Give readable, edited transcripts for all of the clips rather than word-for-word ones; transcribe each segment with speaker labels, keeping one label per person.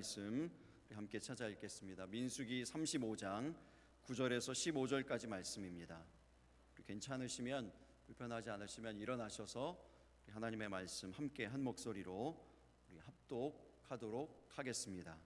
Speaker 1: 말씀 함께 찾아 읽겠습니다. 민수기 35장 9절에서 15절까지 말씀입니다. 괜찮으시면, 불편하지 않으시면 일어나셔서 하나님의 말씀 함께 한 목소리로 우리 합독하도록 하겠습니다.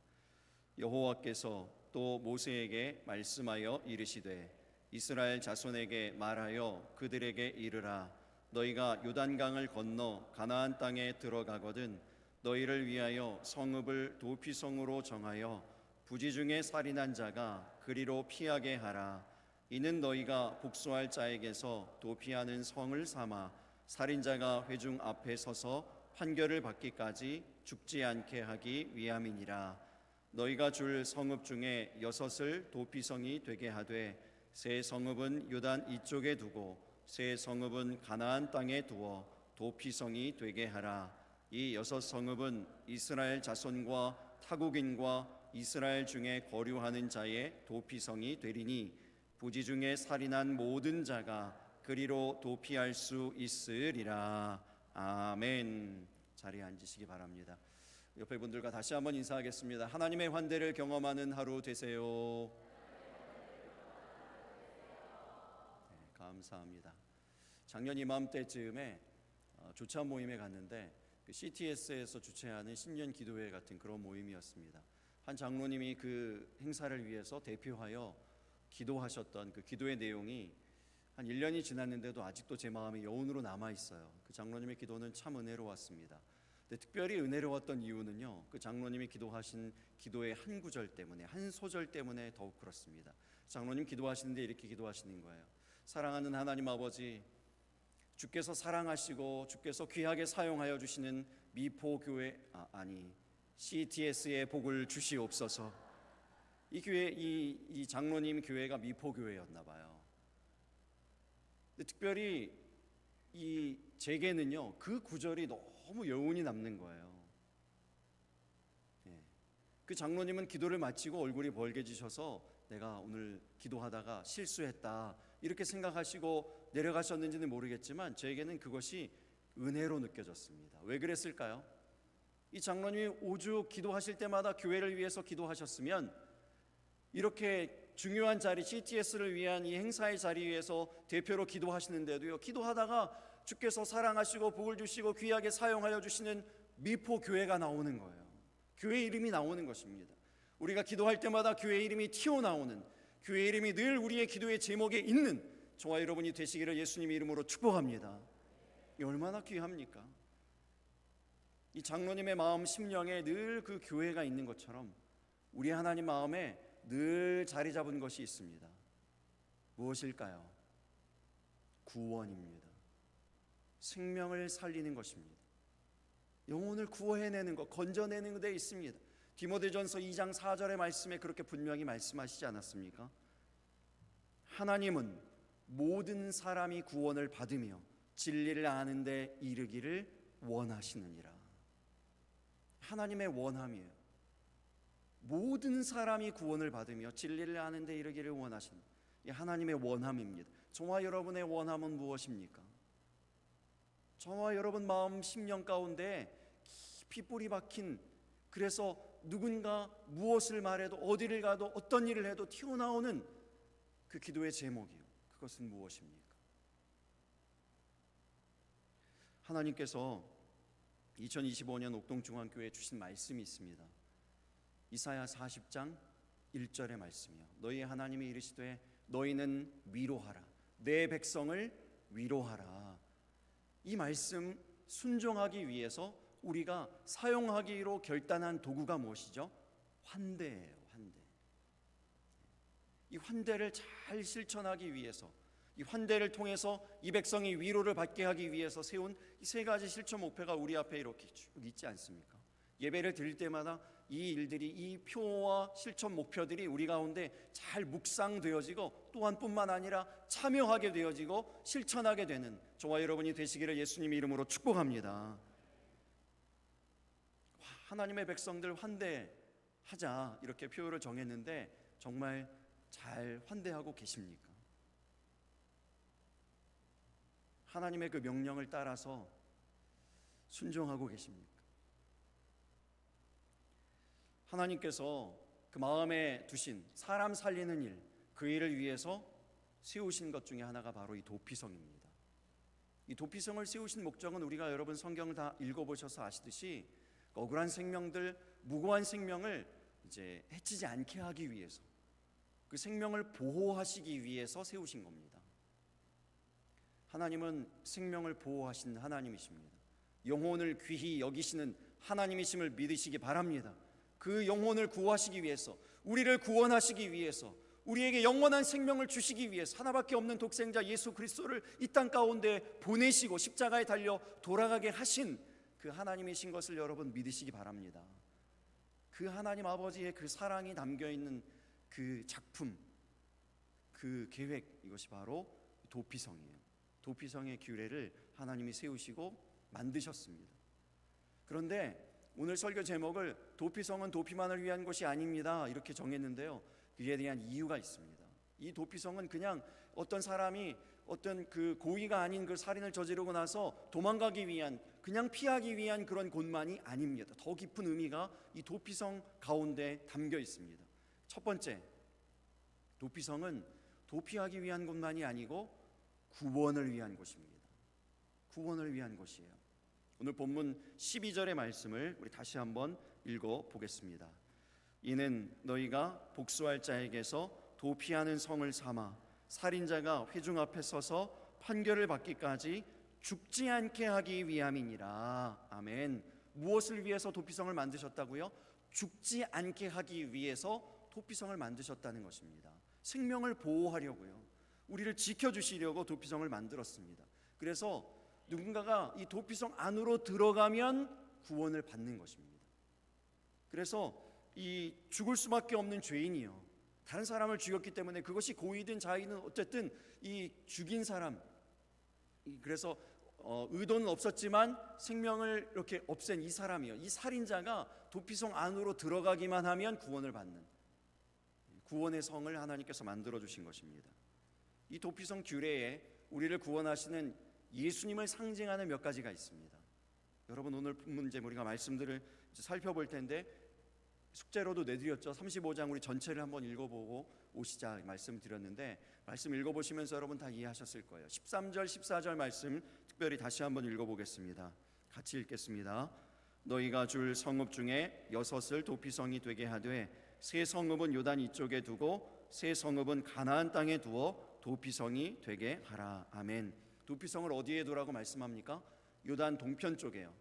Speaker 1: 여호와께서 또 모세에게 말씀하여 이르시되 이스라엘 자손에게 말하여 그들에게 이르라. 너희가 요단강을 건너 가나안 땅에 들어가거든 너희를 위하여 성읍을 도피성으로 정하여 부지 중에 살인한 자가 그리로 피하게 하라. 이는 너희가 복수할 자에게서 도피하는 성을 삼아 살인자가 회중 앞에 서서 판결을 받기까지 죽지 않게 하기 위함이니라. 너희가 줄 성읍 중에 6을 도피성이 되게 하되 세 성읍은 요단 이쪽에 두고 세 성읍은 가나안 땅에 두어 도피성이 되게 하라. 이 6성읍은 이스라엘 자손과 타국인과 이스라엘 중에 거류하는 자의 도피성이 되리니 부지 중에 살인한 모든 자가 그리로 도피할 수 있으리라. 아멘. 자리에 앉으시기 바랍니다. 옆에 분들과 다시 한번 인사하겠습니다. 하나님의 환대를 경험하는 하루 되세요. 네, 감사합니다. 작년 이맘때쯤에 조차 모임에 갔는데 CTS에서 주최하는 신년 기도회 같은 그런 모임이었습니다. 한 장로님이 그 행사를 위해서 대표하여 기도하셨던 그 기도의 내용이 한 1년이 지났는데도 아직도 제 마음에 여운으로 남아있어요. 그 장로님의 기도는 참 은혜로웠습니다. 근데 특별히 은혜로웠던 이유는요, 그 장로님이 기도하신 기도의 한 구절 때문에, 한 소절 때문에 더욱 그렇습니다. 장로님 기도하시는데 이렇게 기도하시는 거예요. 사랑하는 하나님 아버지, 주께서 사랑하시고 주께서 귀하게 사용하여 주시는 미포교회 CTS의 복을 주시옵소서. 이 교회, 이 장로님 교회가 미포교회였나 봐요. 근데 특별히 제게는요, 그 구절이 너무 여운이 남는 거예요. 그 장로님은 기도를 마치고 얼굴이 벌개지셔서 내가 오늘 기도하다가 실수했다 이렇게 생각하시고 내려가셨는지는 모르겠지만 저에게는 그것이 은혜로 느껴졌습니다. 왜 그랬을까요? 이 장로님이 오죽 기도하실 때마다 교회를 위해서 기도하셨으면 이렇게 중요한 자리, CTS를 위한 이 행사의 자리에서 대표로 기도하시는데도요, 기도하다가 주께서 사랑하시고 복을 주시고 귀하게 사용하여 주시는 미포교회가 나오는 거예요. 교회 이름이 나오는 것입니다. 우리가 기도할 때마다 교회 이름이 튀어나오는, 교회 이름이 늘 우리의 기도의 제목에 있는 저와 여러분이 되시기를 예수님의 이름으로 축복합니다. 이 얼마나 귀합니까? 이 장로님의 마음 심령에 늘 그 교회가 있는 것처럼 우리 하나님 마음에 늘 자리 잡은 것이 있습니다. 무엇일까요? 구원입니다. 생명을 살리는 것입니다. 영혼을 구원해내는 것, 건져내는 데 있습니다. 디모데전서 2장 4절의 말씀에 그렇게 분명히 말씀하시지 않았습니까? 하나님은 모든 사람이 구원을 받으며 진리를 아는 데 이르기를 원하시느니라. 하나님의 원함이에요. 모든 사람이 구원을 받으며 진리를 아는 데 이르기를 원하시는, 이 하나님의 원함입니다. 저와 여러분의 원함은 무엇입니까? 저와 여러분 마음 심령 가운데 깊이 뿌리 박힌, 그래서 누군가 무엇을 말해도 어디를 가도 어떤 일을 해도 튀어나오는 그 기도의 제목이요, 그것은 무엇입니까? 하나님께서 2025년 옥동중앙교회에 주신 말씀이 있습니다. 이사야 40장 1절의 말씀이요, 너희 하나님이 이르시되 너희는 위로하라, 내 백성을 위로하라. 이 말씀 순종하기 위해서 우리가 사용하기로 결단한 도구가 무엇이죠? 환대예요. 환대. 이 환대를 잘 실천하기 위해서, 이 환대를 통해서 이 백성이 위로를 받게 하기 위해서 세운 이 3가지 실천 목표가 우리 앞에 이렇게 쭉 있지 않습니까? 예배를 드릴 때마다 이 일들이, 이 표와 실천 목표들이 우리 가운데 잘 묵상되어지고 또한 뿐만 아니라 참여하게 되어지고 실천하게 되는 저와 여러분이 되시기를 예수님의 이름으로 축복합니다. 하나님의 백성들 환대하자 이렇게 표를 정했는데 정말 잘 환대하고 계십니까? 하나님의 그 명령을 따라서 순종하고 계십니까? 하나님께서 그 마음에 두신 사람 살리는 일, 그 일을 위해서 세우신 것 중에 하나가 바로 이 도피성입니다. 이 도피성을 세우신 목적은 우리가 여러분 성경을 다 읽어보셔서 아시듯이 억울한 생명들, 무고한 생명을 이제 해치지 않게 하기 위해서, 그 생명을 보호하시기 위해서 세우신 겁니다. 하나님은 생명을 보호하신 하나님이십니다. 영혼을 귀히 여기시는 하나님이심을 믿으시기 바랍니다. 그 영혼을 구하시기 위해서, 우리를 구원하시기 위해서, 우리에게 영원한 생명을 주시기 위해서 하나밖에 없는 독생자 예수 그리스도를 이 땅 가운데 보내시고 십자가에 달려 돌아가게 하신 그 하나님이신 것을 여러분 믿으시기 바랍니다. 그 하나님 아버지의 그 사랑이 담겨있는 그 작품, 그 계획, 이것이 바로 도피성이에요. 도피성의 규례를 하나님이 세우시고 만드셨습니다. 그런데 오늘 설교 제목을 도피성은 도피만을 위한 것이 아닙니다 이렇게 정했는데요, 그에 대한 이유가 있습니다. 이 도피성은 그냥 어떤 사람이 어떤 그 고의가 아닌 그 살인을 저지르고 나서 도망가기 위한, 그냥 피하기 위한 그런 곳만이 아닙니다. 더 깊은 의미가 이 도피성 가운데 담겨 있습니다. 첫 번째, 도피성은 도피하기 위한 곳만이 아니고 구원을 위한 곳입니다. 구원을 위한 곳이에요. 오늘 본문 12절의 말씀을 우리 다시 한번 읽어보겠습니다. 이는 너희가 복수할 자에게서 도피하는 성을 삼아 살인자가 회중 앞에 서서 판결을 받기까지 죽지 않게 하기 위함이니라. 아멘. 무엇을 위해서 도피성을 만드셨다고요? 죽지 않게 하기 위해서 도피성을 만드셨다는 것입니다. 생명을 보호하려고요, 우리를 지켜주시려고 도피성을 만들었습니다. 그래서 누군가가 이 도피성 안으로 들어가면 구원을 받는 것입니다. 그래서 이 죽을 수밖에 없는 죄인이요, 다른 사람을 죽였기 때문에 그것이 고의든 자의든 어쨌든 이 죽인 사람, 그래서 의도는 없었지만 생명을 이렇게 없앤 이 사람이요, 이 살인자가 도피성 안으로 들어가기만 하면 구원을 받는 구원의 성을 하나님께서 만들어 주신 것입니다. 이 도피성 규례에 우리를 구원하시는 예수님을 상징하는 몇 가지가 있습니다. 여러분 오늘 문제 우리가 말씀들을 살펴볼 텐데 숙제로도 내드렸죠. 35장 우리 전체를 한번 읽어보고 오시자 말씀드렸는데, 말씀 읽어보시면서 여러분 다 이해하셨을 거예요. 13절 14절 말씀 특별히 다시 한번 읽어보겠습니다. 같이 읽겠습니다. 너희가 줄 성읍 중에 6을 도피성이 되게 하되 세 성읍은 요단 이쪽에 두고 세 성읍은 가나안 땅에 두어 도피성이 되게 하라. 아멘. 도피성을 어디에 두라고 말씀합니까? 요단 동편 쪽에요.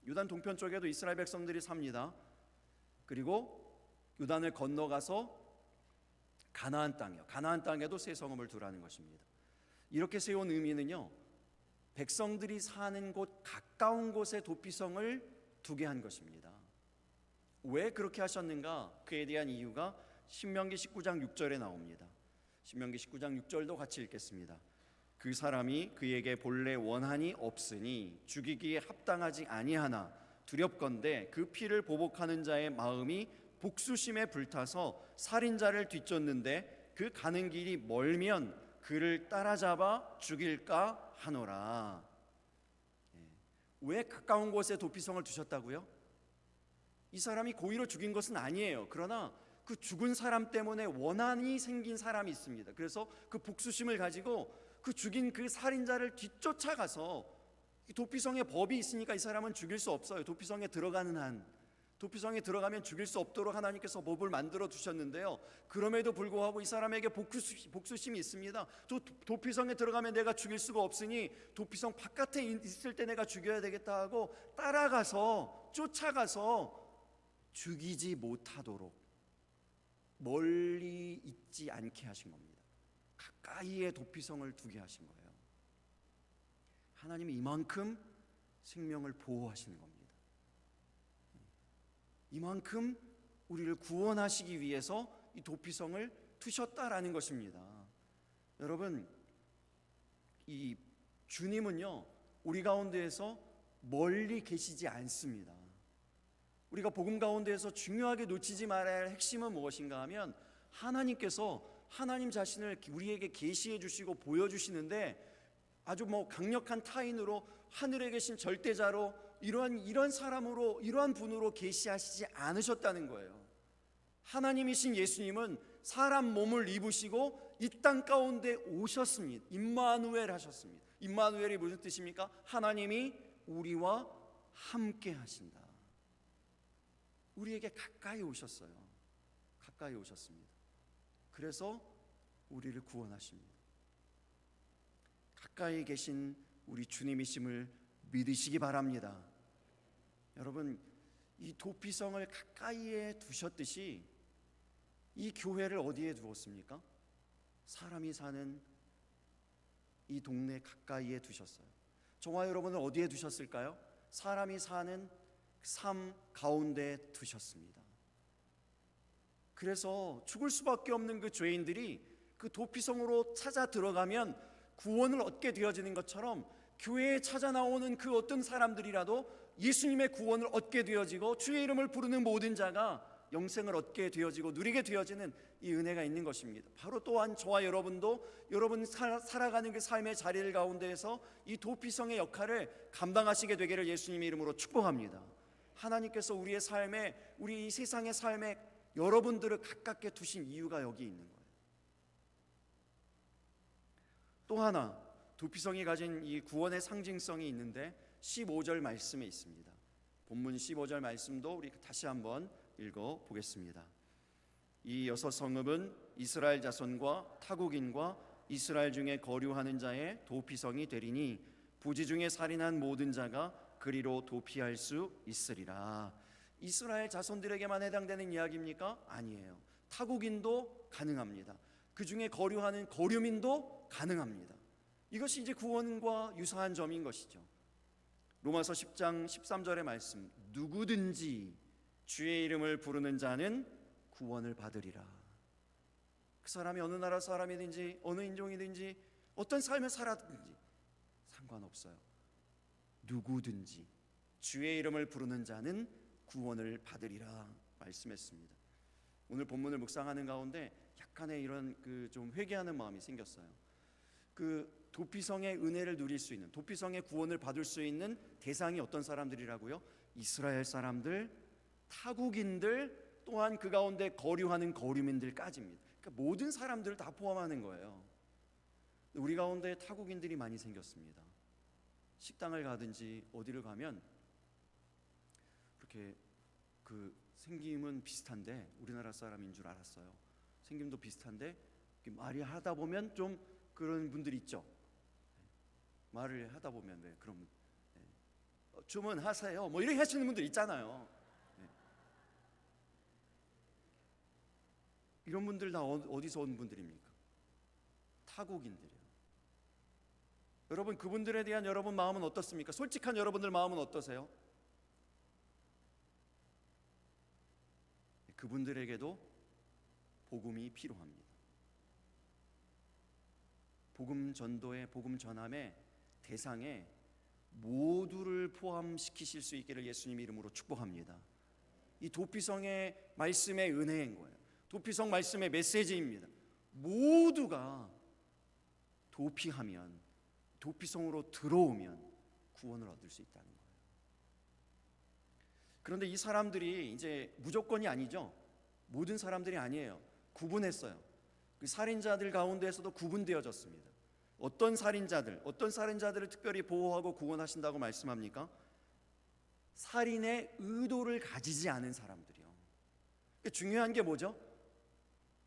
Speaker 1: 요단 동편 쪽에도 이스라엘 백성들이 삽니다. 그리고 요단을 건너가서 가나안 땅이요, 가나안 땅에도 세 성읍을 두라는 것입니다. 이렇게 세운 의미는요, 백성들이 사는 곳 가까운 곳에 도피성을 두게 한 것입니다. 왜 그렇게 하셨는가? 그에 대한 이유가 신명기 19장 6절에 나옵니다. 신명기 19장 6절도 같이 읽겠습니다. 그 사람이 그에게 본래 원한이 없으니 죽이기에 합당하지 아니하나 두렵건대 그 피를 보복하는 자의 마음이 복수심에 불타서 살인자를 뒤쫓는데 그 가는 길이 멀면 그를 따라잡아 죽일까 하노라. 왜 가까운 곳에 도피성을 두셨다고요? 이 사람이 고의로 죽인 것은 아니에요. 그러나 그 죽은 사람 때문에 원한이 생긴 사람이 있습니다. 그래서 그 복수심을 가지고 그 죽인 그 살인자를 뒤쫓아가서, 도피성에 법이 있으니까 이 사람은 죽일 수 없어요. 도피성에 들어가는 한, 도피성에 들어가면 죽일 수 없도록 하나님께서 법을 만들어 두셨는데요, 그럼에도 불구하고 이 사람에게 복수심이 있습니다. 도피성에 들어가면 내가 죽일 수가 없으니 도피성 바깥에 있을 때 내가 죽여야 되겠다 하고 따라가서 쫓아가서 죽이지 못하도록 멀리 있지 않게 하신 겁니다. 가까이에 도피성을 두게 하신 거예요. 하나님이 이만큼 생명을 보호하시는 겁니다. 이만큼 우리를 구원하시기 위해서 이 도피성을 두셨다라는 것입니다. 여러분, 이 주님은요, 우리 가운데에서 멀리 계시지 않습니다. 우리가 복음 가운데에서 중요하게 놓치지 말아야 할 핵심은 무엇인가 하면, 하나님께서 하나님 자신을 우리에게 계시해 주시고 보여주시는데 아주 강력한 타인으로, 하늘에 계신 절대자로 이러한 사람으로 이러한 분으로 계시하시지 않으셨다는 거예요. 하나님이신 예수님은 사람 몸을 입으시고 이 땅 가운데 오셨습니다. 임마누엘 하셨습니다. 임마누엘이 무슨 뜻입니까? 하나님이 우리와 함께 하신다. 우리에게 가까이 오셨어요. 가까이 오셨습니다. 그래서 우리를 구원하십니다. 가까이 계신 우리 주님이심을 믿으시기 바랍니다. 여러분, 이 도피성을 가까이에 두셨듯이 이 교회를 어디에 두었습니까? 사람이 사는 이 동네 가까이에 두셨어요. 저와 여러분을 어디에 두셨을까요? 사람이 사는 삶 가운데 두셨습니다. 그래서 죽을 수밖에 없는 그 죄인들이 그 도피성으로 찾아 들어가면 구원을 얻게 되어지는 것처럼 교회에 찾아 나오는 그 어떤 사람들이라도 예수님의 구원을 얻게 되어지고 주의 이름을 부르는 모든 자가 영생을 얻게 되어지고 누리게 되어지는 이 은혜가 있는 것입니다. 바로 또한 저와 여러분도 여러분 살아가는 그 삶의 자리를 가운데에서 이 도피성의 역할을 감당하시게 되기를 예수님의 이름으로 축복합니다. 하나님께서 우리의 삶에, 우리 이 세상의 삶에 여러분들을 가깝게 두신 이유가 여기 있는 거예요. 또 하나 도피성이 가진 이 구원의 상징성이 있는데 15절 말씀에 있습니다. 본문 15절 말씀도 우리 다시 한번 읽어보겠습니다. 이 여섯 성읍은 이스라엘 자손과 타국인과 이스라엘 중에 거류하는 자의 도피성이 되리니 부지 중에 살인한 모든 자가 그리로 도피할 수 있으리라. 이스라엘 자손들에게만 해당되는 이야기입니까? 아니에요. 타국인도 가능합니다. 그 중에 거류하는 거류민도 가능합니다. 이것이 이제 구원과 유사한 점인 것이죠. 로마서 10장 13절의 말씀, 누구든지 주의 이름을 부르는 자는 구원을 받으리라. 그 사람이 어느 나라 사람이든지 어느 인종이든지 어떤 삶을 살았든지 상관없어요. 누구든지 주의 이름을 부르는 자는 구원을 받으리라 말씀했습니다. 오늘 본문을 묵상하는 가운데 약간의 이런 좀 회개하는 마음이 생겼어요. 그 도피성의 은혜를 누릴 수 있는, 도피성의 구원을 받을 수 있는 대상이 어떤 사람들이라고요? 이스라엘 사람들, 타국인들, 또한 그 가운데 거류하는 거류민들까지입니다. 그러니까 모든 사람들을 다 포함하는 거예요. 우리 가운데 타국인들이 많이 생겼습니다. 식당을 가든지 어디를 가면 그렇게 그 생김은 비슷한데 우리나라 사람인 줄 알았어요. 생김도 비슷한데 말이 하다 보면 좀 그런 분들이 있죠. 말을 하다 보면 그럼 주문하세요 뭐 이렇게 하시는 분들 있잖아요. 이런 분들 다 어디서 온 분들입니까? 타국인들이에요. 여러분, 그분들에 대한 여러분 마음은 어떻습니까? 솔직한 여러분들 마음은 어떠세요? 그분들에게도 복음이 필요합니다. 복음 전도의 복음 전함의 대상에 모두를 포함시키실 수 있기를 예수님 이름으로 축복합니다. 이 도피성의 말씀의 은혜인 거예요. 도피성 말씀의 메시지입니다. 모두가 도피하면, 도피성으로 들어오면 구원을 얻을 수 있다는 거예요. 그런데 이 사람들이 이제 무조건이 아니죠. 모든 사람들이 아니에요. 구분했어요. 그 살인자들 가운데에서도 구분되어졌습니다. 어떤 살인자들을 특별히 보호하고 구원하신다고 말씀합니까? 살인의 의도를 가지지 않은 사람들이요. 중요한 게 뭐죠?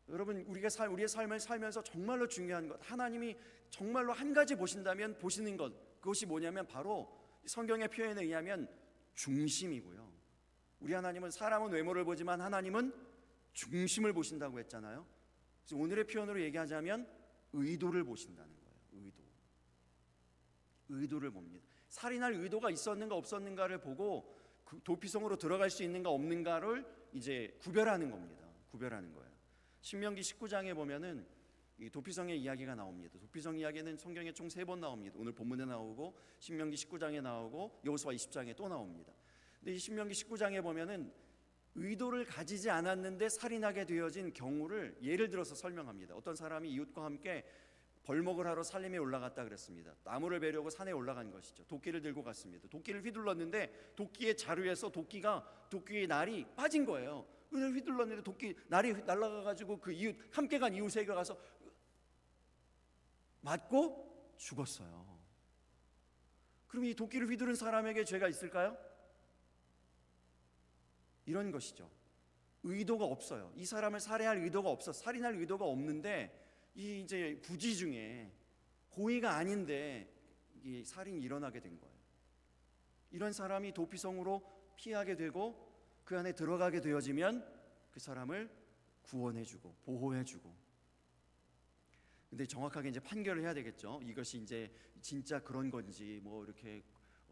Speaker 1: 여러분, 우리의 삶을 살면서 정말로 중요한 것, 하나님이 정말로 한 가지 보신다면 보시는 것, 그것이 뭐냐면 바로 성경의 표현에 의하면 중심이고요. 우리 하나님은 사람은 외모를 보지만 하나님은 중심을 보신다고 했잖아요. 그래서 오늘의 표현으로 얘기하자면 의도를 보신다는 거예요. 의도를 봅니다. 살인할 의도가 있었는가 없었는가를 보고 도피성으로 들어갈 수 있는가 없는가를 이제 구별하는 겁니다. 구별하는 거예요. 신명기 19장에 보면은 이 도피성의 이야기가 나옵니다. 도피성 이야기는 성경에 총 3번 나옵니다. 오늘 본문에 나오고 신명기 19장에 나오고 여호수아 20장에 또 나옵니다. 근데 이 신명기 19장에 보면은 의도를 가지지 않았는데 살인하게 되어진 경우를 예를 들어서 설명합니다. 어떤 사람이 이웃과 함께 벌목을 하러 산림에 올라갔다 그랬습니다. 나무를 베려고 산에 올라간 것이죠. 도끼를 들고 갔습니다. 도끼를 휘둘렀는데 도끼의 자루에서 도끼의 날이 빠진 거예요. 그걸 휘둘렀는데 도끼 날이 날아가가지고 그 이웃 함께 간 이웃에게 가서 맞고 죽었어요. 그럼 이 도끼를 휘두른 사람에게 죄가 있을까요? 이런 것이죠. 의도가 없어요. 이 사람을 살해할 의도가 없어, 살인할 의도가 없는데 이 이제 부지 중에 고의가 아닌데 이 살인이 일어나게 된 거예요. 이런 사람이 도피성으로 피하게 되고 그 안에 들어가게 되어지면 그 사람을 구원해주고 보호해주고. 근데 정확하게 이제 판결을 해야 되겠죠. 이것이 이제 진짜 그런 건지 뭐 이렇게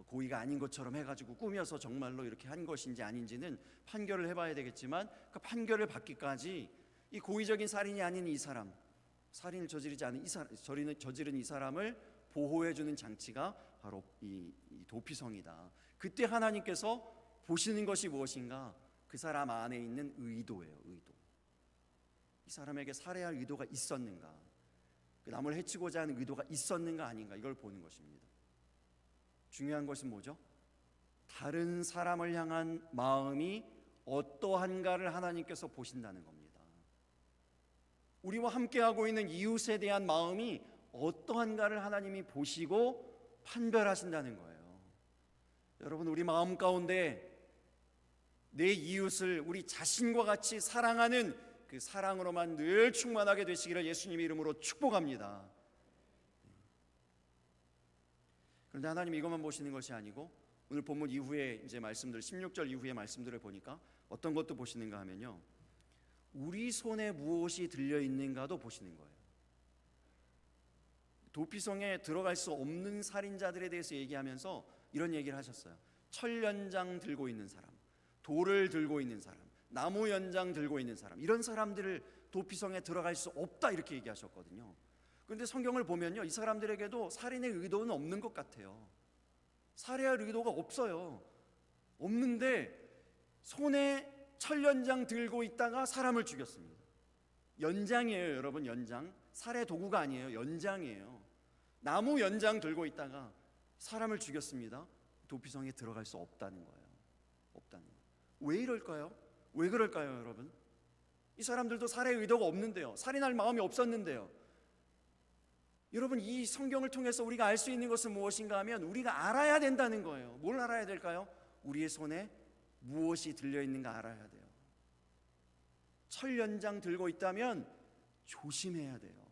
Speaker 1: 고의가 아닌 것처럼 해가지고 꾸며서 정말로 이렇게 한 것인지 아닌지는 판결을 해봐야 되겠지만 그 판결을 받기까지 이 고의적인 살인이 아닌 이 사람, 살인을 저지르지 않은 저지른 이 사람을 보호해주는 장치가 바로 이 도피성이다. 그때 하나님께서 보시는 것이 무엇인가? 그 사람 안에 있는 의도예요. 의도. 이 사람에게 살해할 의도가 있었는가? 남을 해치고자 하는 의도가 있었는가 아닌가? 이걸 보는 것입니다. 중요한 것은 뭐죠? 다른 사람을 향한 마음이 어떠한가를 하나님께서 보신다는 겁니다. 우리와 함께하고 있는 이웃에 대한 마음이 어떠한가를 하나님이 보시고 판별하신다는 거예요. 여러분, 우리 마음 가운데 내 이웃을 우리 자신과 같이 사랑하는 그 사랑으로만 늘 충만하게 되시기를 예수님의 이름으로 축복합니다. 그런데 하나님 이것만 보시는 것이 아니고 오늘 본문 이후에 이제 말씀들 16절 이후의 말씀들을 보니까 어떤 것도 보시는가 하면요, 우리 손에 무엇이 들려 있는가도 보시는 거예요. 도피성에 들어갈 수 없는 살인자들에 대해서 얘기하면서 이런 얘기를 하셨어요. 철연장 들고 있는 사람, 돌을 들고 있는 사람, 나무 연장 들고 있는 사람, 이런 사람들을 도피성에 들어갈 수 없다 이렇게 얘기하셨거든요. 그런데 성경을 보면요, 이 사람들에게도 살인의 의도는 없는 것 같아요. 살해할 의도가 없어요. 없는데 손에 철연장 들고 있다가 사람을 죽였습니다. 연장이에요, 여러분. 연장. 살해 도구가 아니에요. 연장이에요. 나무 연장 들고 있다가 사람을 죽였습니다. 도피성에 들어갈 수 없다는 거예요. 없다는 거예요. 왜 이럴까요? 왜 그럴까요, 여러분? 이 사람들도 살해 의도가 없는데요, 살인할 마음이 없었는데요. 여러분, 이 성경을 통해서 우리가 알 수 있는 것은 무엇인가 하면 우리가 알아야 된다는 거예요. 뭘 알아야 될까요? 우리의 손에 무엇이 들려있는가 알아야 돼요. 철연장 들고 있다면 조심해야 돼요.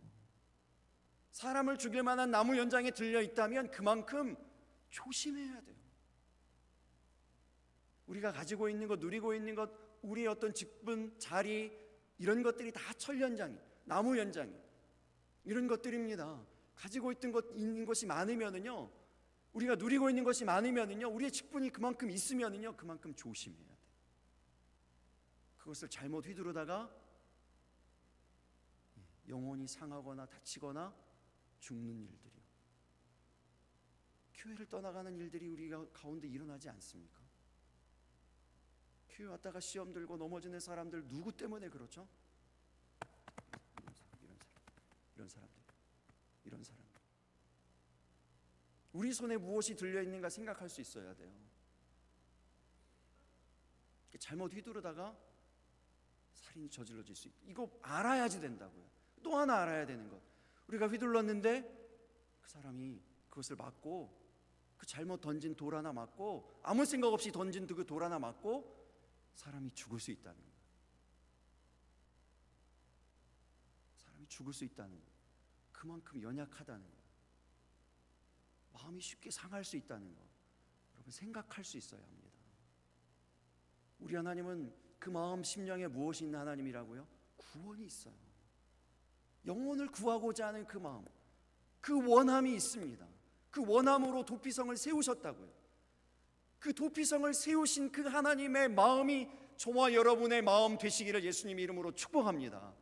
Speaker 1: 사람을 죽일 만한 나무 연장에 들려있다면 그만큼 조심해야 돼요. 우리가 가지고 있는 것, 누리고 있는 것, 우리의 어떤 직분, 자리, 이런 것들이 다 철연장이, 나무 연장이, 이런 것들입니다. 가지고 있는 것이 많으면은요, 우리가 누리고 있는 것이 많으면은요, 우리의 직분이 그만큼 있으면은요, 그만큼 조심해야 돼. 그것을 잘못 휘두르다가 영혼이 상하거나 다치거나 죽는 일들이요, 교회를 떠나가는 일들이 우리가 가운데 일어나지 않습니까? 교회 왔다가 시험 들고 넘어지는 사람들 누구 때문에 그렇죠? 이런 사람들. 우리 손에 무엇이 들려있는가 생각할 수 있어야 돼요. 잘못 휘두르다가 살인이 저질러질 수 있다. 이거 알아야지 된다고요. 또 하나 알아야 되는 것, 우리가 휘둘렀는데 그 사람이 그것을 맞고, 그 잘못 던진 돌 하나 맞고, 아무 생각 없이 던진 그 돌 하나 맞고 사람이 죽을 수 있다는 거예요. 사람이 죽을 수 있다는 거예요. 그만큼 연약하다는 거예요. 마음이 쉽게 상할 수 있다는 거, 여러분 생각할 수 있어야 합니다. 우리 하나님은 그 마음 심령에 무엇이 있는 하나님이라고요? 구원이 있어요. 영혼을 구하고자 하는 그 마음, 그 원함이 있습니다. 그 원함으로 도피성을 세우셨다고요. 그 도피성을 세우신 그 하나님의 마음이 저와 여러분의 마음 되시기를 예수님 이름으로 축복합니다.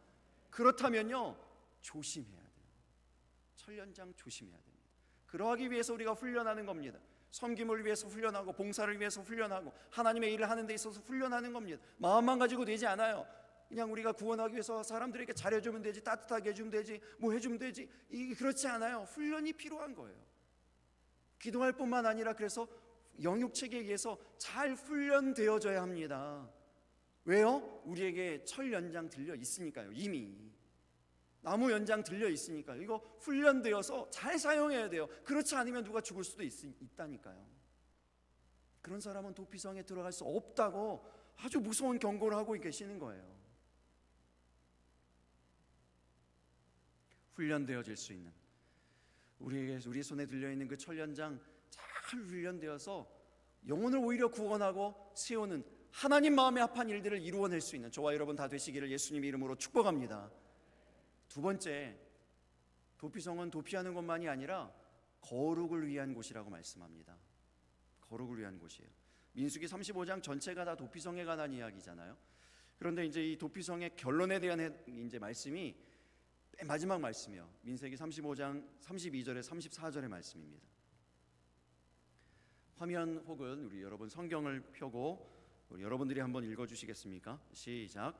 Speaker 1: 그렇다면요, 조심해야 돼요. 철연장 조심해야 됩니다. 그러하기 위해서 우리가 훈련하는 겁니다. 섬김을 위해서 훈련하고, 봉사를 위해서 훈련하고, 하나님의 일을 하는 데 있어서 훈련하는 겁니다. 마음만 가지고 되지 않아요. 그냥 우리가 구원하기 위해서 사람들에게 잘해주면 되지, 따뜻하게 해주면 되지, 뭐 해주면 되지, 이게 그렇지 않아요. 훈련이 필요한 거예요. 기도할 뿐만 아니라 그래서 영육체계에 의해서 잘 훈련되어져야 합니다. 왜요? 우리에게 철 연장 들려 있으니까요. 이미 나무 연장 들려 있으니까요. 이거 훈련되어서 잘 사용해야 돼요. 그렇지 않으면 누가 죽을 수도 있다니까요. 그런 사람은 도피성에 들어갈 수 없다고 아주 무서운 경고를 하고 계시는 거예요. 훈련되어질 수 있는, 우리 손에 들려있는 그 철연장 잘 훈련되어서 영혼을 오히려 구원하고 세우는 하나님 마음에 합한 일들을 이루어낼 수 있는 저와 여러분 다 되시기를 예수님 이름으로 축복합니다. 두 번째, 도피성은 도피하는 것만이 아니라 거룩을 위한 곳이라고 말씀합니다. 거룩을 위한 곳이에요. 민수기 35장 전체가 다 도피성에 관한 이야기잖아요. 그런데 이제 이 도피성의 결론에 대한 이제 말씀이 맨 마지막 말씀이요. 민수기 35장 32절에 34절의 말씀입니다. 화면 혹은 우리 여러분 성경을 펴고 우리 여러분들이 한번 읽어 주시겠습니까? 시작.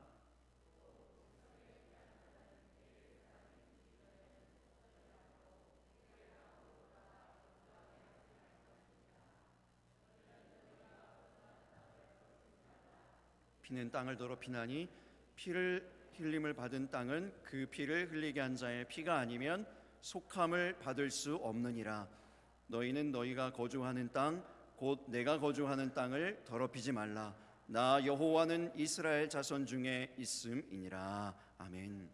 Speaker 1: 피는 땅을 더럽히나니 피를 흘림을 받은 땅은 그 피를 흘리게 한 자의 피가 아니면 속함을 받을 수 없느니라. 너희는 너희가 거주하는 땅 곧 내가 거주하는 땅을 더럽히지 말라. 나 여호와는 이스라엘 자손 중에 있음이니라. 아멘.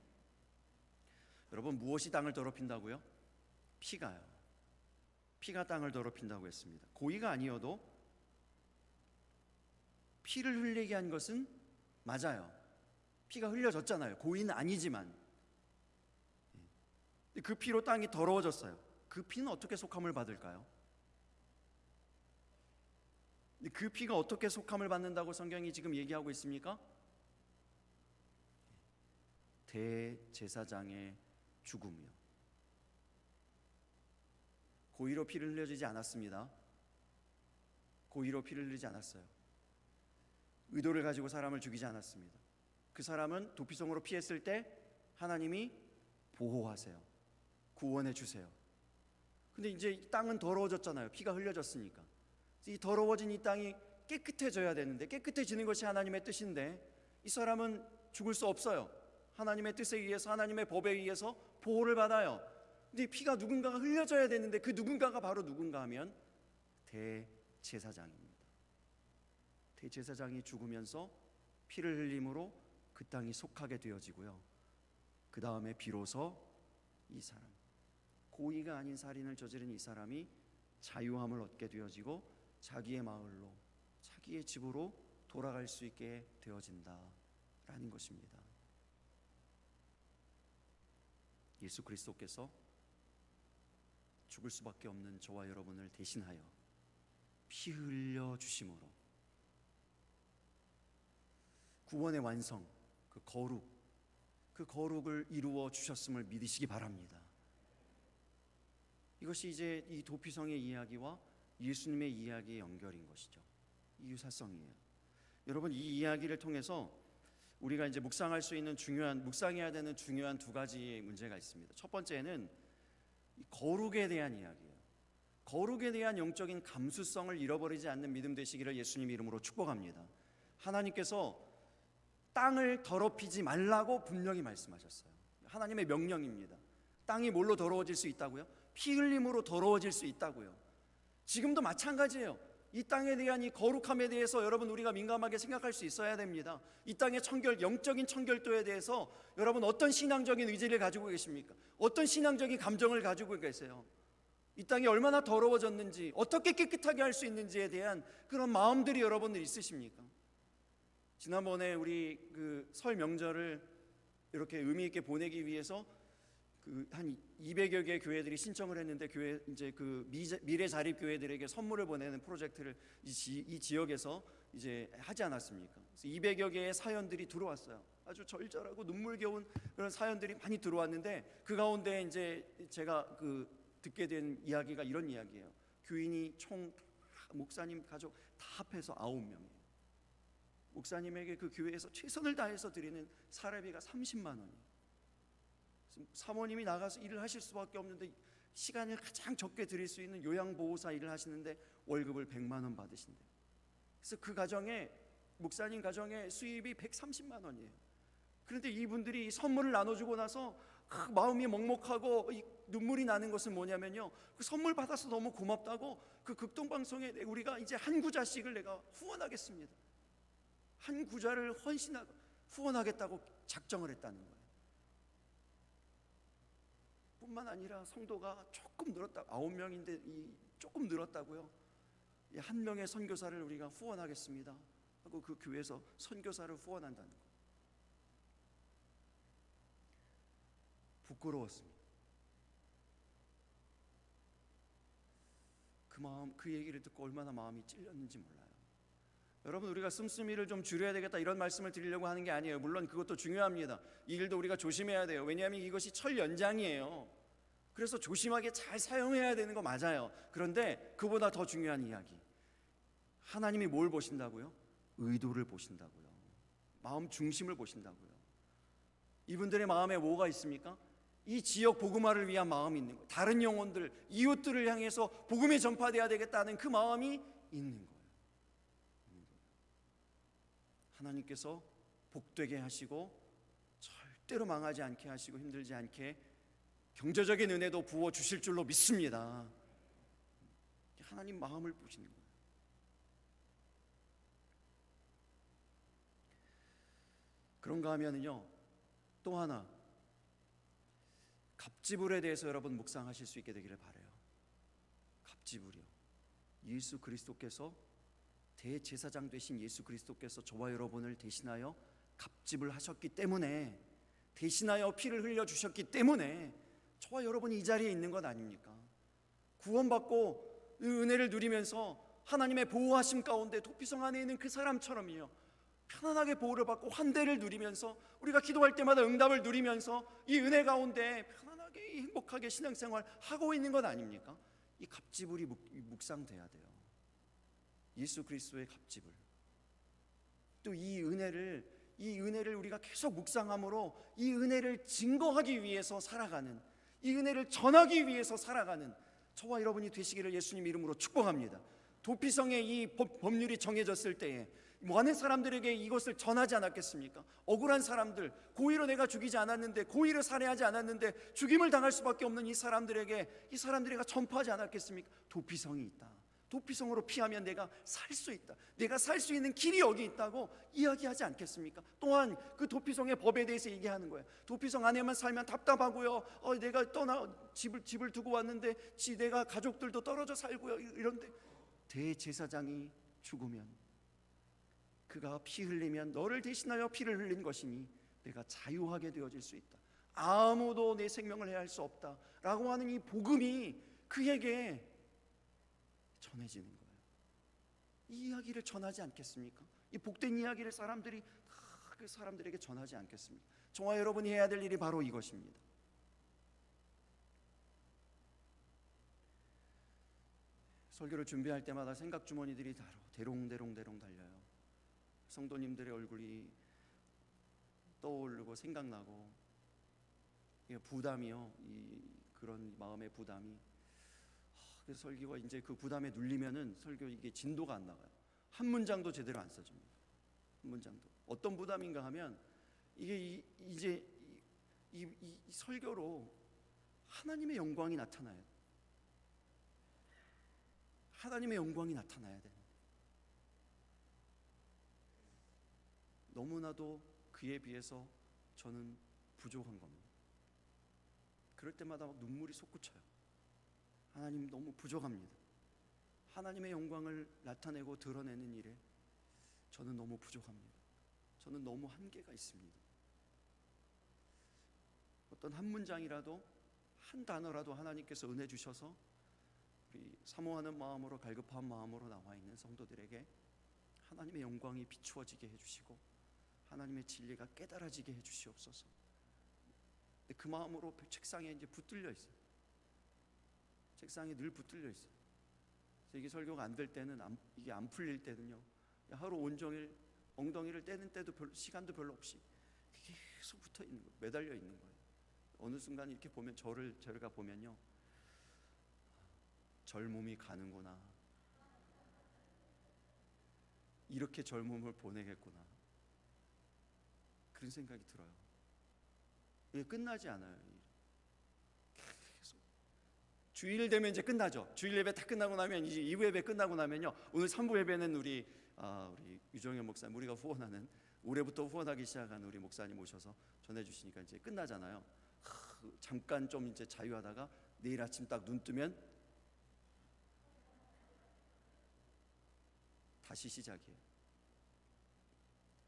Speaker 1: 여러분, 무엇이 땅을 더럽힌다고요? 피가요. 피가 땅을 더럽힌다고 했습니다. 고의가 아니어도 피를 흘리게 한 것은 맞아요. 피가 흘려졌잖아요. 고의는 아니지만 그 피로 땅이 더러워졌어요. 그 피는 어떻게 속함을 받을까요? 그 피가 어떻게 속함을 받는다고 성경이 지금 얘기하고 있습니까? 대제사장의 죽음이요. 고의로 피를 흘려주지 않았습니다. 고의로 피를 흘리지 않았어요. 의도를 가지고 사람을 죽이지 않았습니다. 그 사람은 도피성으로 피했을 때 하나님이 보호하세요. 구원해 주세요. 근데 이제 땅은 더러워졌잖아요. 피가 흘려졌으니까. 이 더러워진 이 땅이 깨끗해져야 되는데, 깨끗해지는 것이 하나님의 뜻인데 이 사람은 죽을 수 없어요. 하나님의 뜻에 의해서, 하나님의 법에 의해서 보호를 받아요. 근데 피가 누군가가 흘려져야 되는데 그 누군가가 바로 누군가 하면 대제사장입니다. 대제사장이 죽으면서 피를 흘림으로 그 땅이 속하게 되어지고요. 그 다음에 비로소 이 사람, 고의가 아닌 살인을 저지른 이 사람이 자유함을 얻게 되어지고 자기의 마을로, 자기의 집으로 돌아갈 수 있게 되어진다라는 것입니다. 예수 그리스도께서 죽을 수밖에 없는 저와 여러분을 대신하여 피 흘려 주심으로 구원의 완성, 그 거룩을 이루어 주셨음을 믿으시기 바랍니다. 이것이 이제 이 도피성의 이야기와 예수님의 이야기의 연결인 것이죠. 이 유사성이에요. 여러분, 이 이야기를 통해서 우리가 이제 묵상할 수 있는 묵상해야 되는 중요한 두 가지 문제가 있습니다. 첫 번째는 거룩에 대한 이야기예요. 거룩에 대한 영적인 감수성을 잃어버리지 않는 믿음 되시기를 예수님 이름으로 축복합니다. 하나님께서 땅을 더럽히지 말라고 분명히 말씀하셨어요. 하나님의 명령입니다. 땅이 뭘로 더러워질 수 있다고요? 피 흘림으로 더러워질 수 있다고요. 지금도 마찬가지예요. 이 땅에 대한 이 거룩함에 대해서 여러분 우리가 민감하게 생각할 수 있어야 됩니다. 이 땅의 영적인 청결도에 대해서 여러분 어떤 신앙적인 의지를 가지고 계십니까? 어떤 신앙적인 감정을 가지고 계세요? 이 땅이 얼마나 더러워졌는지, 어떻게 깨끗하게 할 수 있는지에 대한 그런 마음들이 여러분들 있으십니까? 지난번에 우리 그 설 명절을 이렇게 의미 있게 보내기 위해서 한 200여 개의 교회들이 신청을 했는데 교회 이제 그 미래 자립 교회들에게 선물을 보내는 프로젝트를 이 지역에서 이제 하지 않았습니까? 그래서 200여 개의 사연들이 들어왔어요. 아주 절절하고 눈물겨운 그런 사연들이 많이 들어왔는데 그 가운데 이제 제가 듣게 된 이야기가 이런 이야기예요. 교인이 총 목사님 가족 다 합해서 9명이에요. 목사님에게 그 교회에서 최선을 다해서 드리는 사례비가 30만 원이에요. 사모님이 나가서 일을 하실 수밖에 없는데 시간을 가장 적게 드릴 수 있는 요양보호사 일을 하시는데 월급을 100만 원 받으신대요. 그래서 그 가정에, 목사님 가정의 수입이 130만 원이에요. 그런데 이분들이 선물을 나눠주고 나서 마음이 먹먹하고 눈물이 나는 것은 뭐냐면요, 그 선물 받아서 너무 고맙다고 그 극동방송에 우리가 이제 한 구자씩을 내가 후원하겠습니다, 한 구자를 후원하겠다고 작정을 했다는 거예요. 뿐만 아니라 성도가 조금 늘었다, 9명인데 조금 늘었다고요. 한 명의 선교사를 우리가 후원하겠습니다 하고 그 교회에서 선교사를 후원한다는 거예요. 부끄러웠습니다. 그 얘기를 듣고 얼마나 마음이 찔렸는지 몰라요. 여러분, 우리가 씀씀이를 좀 줄여야 되겠다 이런 말씀을 드리려고 하는 게 아니에요. 물론 그것도 중요합니다. 이 일도 우리가 조심해야 돼요. 왜냐하면 이것이 철 연장이에요. 그래서 조심하게 잘 사용해야 되는 거 맞아요. 그런데 그보다 더 중요한 이야기, 하나님이 뭘 보신다고요? 의도를 보신다고요. 마음 중심을 보신다고요. 이분들의 마음에 뭐가 있습니까? 이 지역 복음화를 위한 마음이 있는 거예요. 다른 영혼들, 이웃들을 향해서 복음이 전파되어야 되겠다는 그 마음이 있는 거예요. 하나님께서 복되게 하시고 절대로 망하지 않게 하시고 힘들지 않게 경제적인 은혜도 부어 주실 줄로 믿습니다. 하나님 마음을 보시는 거예요. 그런가 하면은요, 또 하나 갑지불에 대해서 여러분 묵상하실 수 있게 되기를 바라요. 갑지불이요, 예수 그리스도께서, 대제사장 되신 예수 그리스도께서 저와 여러분을 대신하여 갑집을 하셨기 때문에, 대신하여 피를 흘려주셨기 때문에 저와 여러분이 이 자리에 있는 것 아닙니까? 구원받고 은혜를 누리면서 하나님의 보호하심 가운데 도피성 안에 있는 그 사람처럼요, 편안하게 보호를 받고 환대를 누리면서 우리가 기도할 때마다 응답을 누리면서 이 은혜 가운데 편안하게 행복하게 신앙생활 하고 있는 것 아닙니까? 이 갑지불이 묵상돼야 돼요. 예수 그리스도의 갑지불. 또 이 은혜를 우리가 계속 묵상함으로 이 은혜를 증거하기 위해서 살아가는, 이 은혜를 전하기 위해서 살아가는 저와 여러분이 되시기를 예수님 이름으로 축복합니다. 도피성의 이 법률이 정해졌을 때에 많은 사람들에게 이것을 전하지 않았겠습니까? 억울한 사람들, 고의로 내가 죽이지 않았는데, 고의로 살해하지 않았는데 죽임을 당할 수밖에 없는 이 사람들에게 전파하지 않았겠습니까? 도피성이 있다, 도피성으로 피하면 내가 살 수 있다, 내가 살 수 있는 길이 여기 있다고 이야기하지 않겠습니까? 또한 그 도피성의 법에 대해서 얘기하는 거예요. 도피성 안에만 살면 답답하고요, 내가 집을 두고 왔는데 내가 가족들도 떨어져 살고요, 이런데 대제사장이 죽으면, 그가 피 흘리면 너를 대신하여 피를 흘린 것이니 내가 자유하게 되어질 수 있다, 아무도 내 생명을 해할 수 없다 라고 하는 이 복음이 그에게 전해지는 거예요. 이 이야기를 전하지 않겠습니까? 이 복된 이야기를 사람들이 다 그 사람들에게 전하지 않겠습니까? 저와 여러분이 해야 될 일이 바로 이것입니다. 설교를 준비할 때마다 생각 주머니들이 대롱대롱 달려요. 성도님들의 얼굴이 떠오르고 생각나고, 부담이요, 그런 마음의 부담이, 그래서 설교가 이제 그 부담에 눌리면은 설교 이게 진도가 안 나가요. 한 문장도 제대로 안 써집니다. 한 문장도. 어떤 부담인가 하면 이게 이제 이 설교로 하나님의 영광이 나타나요. 하나님의 영광이 나타나야 되는데 너무나도 그에 비해서 저는 부족한 겁니다. 그럴 때마다 막 눈물이 솟구쳐요. 하나님 너무 부족합니다. 하나님의 영광을 나타내고 드러내는 일에 저는 너무 부족합니다. 저는 너무 한계가 있습니다. 어떤 한 문장이라도, 한 단어라도 하나님께서 은혜 주셔서 우리 사모하는 마음으로, 갈급한 마음으로 나와 있는 성도들에게 하나님의 영광이 비추어지게 해주시고 하나님의 진리가 깨달아지게 해주시옵소서. 그 마음으로 책상에 이제 붙들려 있어요. 책상에 늘 붙들려 있어요. 그래서 이게 설교가 안 될 때는, 이게 안 풀릴 때는요, 하루 온종일 엉덩이를 떼는 때도 시간도 별로 없이 계속 붙어 있는 거예요. 매달려 있는 거예요. 어느 순간 이렇게 보면 저를 보면요, 젊음이 가는구나, 이렇게 젊음을 보내겠구나, 그런 생각이 들어요. 이게 끝나지 않아요. 계속 주일 되면 이제 끝나죠. 주일 예배 다 끝나고 나면, 이제 2부 예배 끝나고 나면요, 오늘 3부 예배는 우리 유정현 목사님, 우리가 후원하는, 올해부터 후원하기 시작한 우리 목사님 오셔서 전해주시니까 이제 끝나잖아요. 잠깐 좀 이제 자유하다가 내일 아침 딱 눈 뜨면 다시 시작이에요.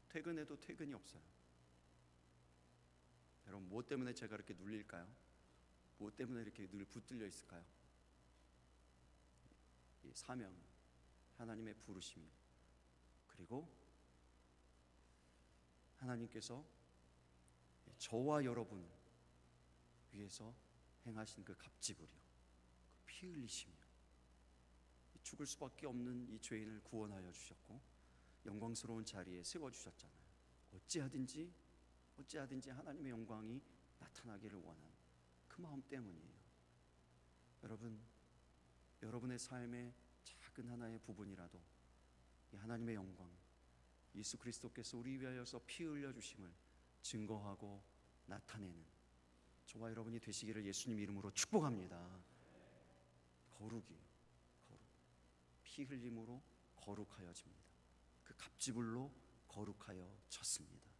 Speaker 1: 퇴근해도 퇴근이 없어요. 여러분, 무엇 때문에 제가 이렇게 눌릴까요? 무엇 때문에 이렇게 늘 붙들려 있을까요? 이 사명, 하나님의 부르심, 그리고 하나님께서 저와 여러분 위해서 행하신 그 갑질이요, 그 피 흘리심이요, 죽을 수밖에 없는 이 죄인을 구원하여 주셨고 영광스러운 자리에 세워주셨잖아요. 어찌하든지 하나님의 영광이 나타나기를 원하는 그 마음 때문이에요. 여러분, 여러분의 삶의 작은 하나의 부분이라도 이 하나님의 영광, 예수 그리스도께서 우리 위하여서 피 흘려주심을 증거하고 나타내는 저와 여러분이 되시기를 예수님 이름으로 축복합니다. 거룩이에요. 피 흘림으로 거룩하여집니다. 그 갑지불로 거룩하여졌습니다.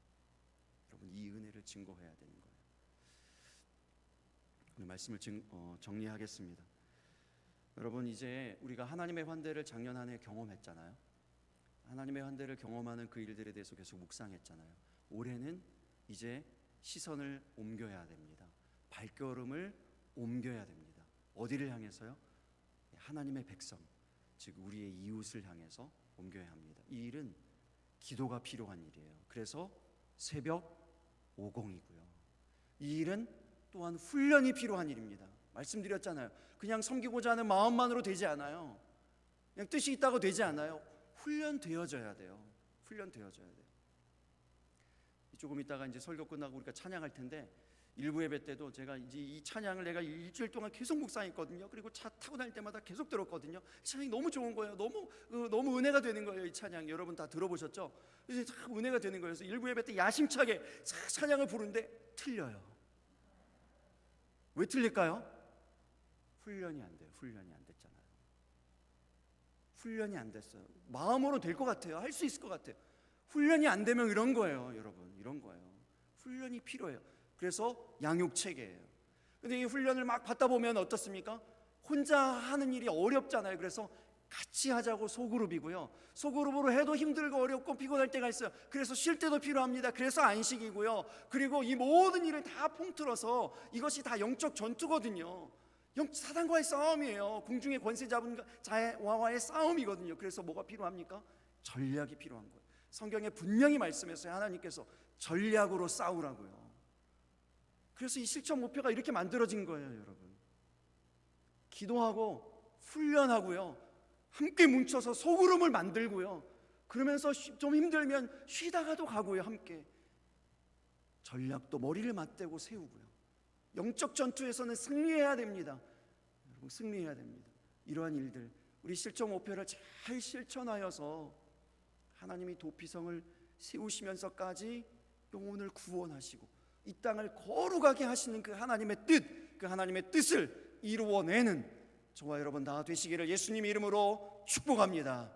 Speaker 1: 여러분, 이 은혜를 증거해야 되는 거예요. 오늘 말씀을 정리하겠습니다. 여러분, 이제 우리가 하나님의 환대를 작년 한 해 경험했잖아요. 하나님의 환대를 경험하는 그 일들에 대해서 계속 묵상했잖아요. 올해는 이제 시선을 옮겨야 됩니다. 발걸음을 옮겨야 됩니다. 어디를 향해서요? 하나님의 백성, 즉 우리의 이웃을 향해서 옮겨야 합니다. 이 일은 기도가 필요한 일이에요. 그래서 새벽 5공이고요. 이 일은 또한 훈련이 필요한 일입니다. 말씀드렸잖아요. 그냥 섬기고자 하는 마음만으로 되지 않아요. 그냥 뜻이 있다고 되지 않아요. 훈련되어져야 돼요. 훈련되어져야 돼요. 조금 있다가 이제 설교 끝나고 우리가 찬양할 텐데, 일부 예배 때도 제가 이제 이 찬양을 내가 일주일 동안 계속 묵상했거든요. 그리고 차 타고 다닐 때마다 계속 들었거든요. 찬양이 너무 좋은 거예요. 너무 은혜가 되는 거예요. 이 찬양 여러분 다 들어보셨죠? 그래서 참 은혜가 되는 거예요. 그래서 일부 예배 때 야심차게 찬양을 부르는데 틀려요. 왜 틀릴까요? 훈련이 안 돼요. 훈련이 안 됐잖아요. 훈련이 안 됐어요. 마음으로 될 것 같아요. 할 수 있을 것 같아요. 훈련이 안 되면 이런 거예요. 여러분, 이런 거예요. 훈련이 필요해요. 그래서 양육체계예요. 근데 이 훈련을 막 받다 보면 어떻습니까? 혼자 하는 일이 어렵잖아요. 그래서 같이 하자고 소그룹이고요. 소그룹으로 해도 힘들고 어렵고 피곤할 때가 있어요. 그래서 쉴 때도 필요합니다. 그래서 안식이고요. 그리고 이 모든 일을 다 통틀어서 이것이 다 영적 전투거든요. 사단과의 싸움이에요. 궁중의 권세 잡은 자와의 싸움이거든요. 그래서 뭐가 필요합니까? 전략이 필요한 거예요. 성경에 분명히 말씀했어요. 하나님께서 전략으로 싸우라고요. 그래서 이 실천 목표가 이렇게 만들어진 거예요. 여러분, 기도하고 훈련하고요, 함께 뭉쳐서 소그룹을 만들고요, 그러면서 좀 힘들면 쉬다가도 가고요, 함께 전략도 머리를 맞대고 세우고요. 영적 전투에서는 승리해야 됩니다. 여러분, 승리해야 됩니다. 이러한 일들, 우리 실천 목표를 잘 실천하여서 하나님이 도피성을 세우시면서까지 영혼을 구원하시고 이 땅을 거룩하게 하시는 그 하나님의 뜻, 그 하나님의 뜻을 이루어내는 저와 여러분 다 되시기를 예수님 이름으로 축복합니다.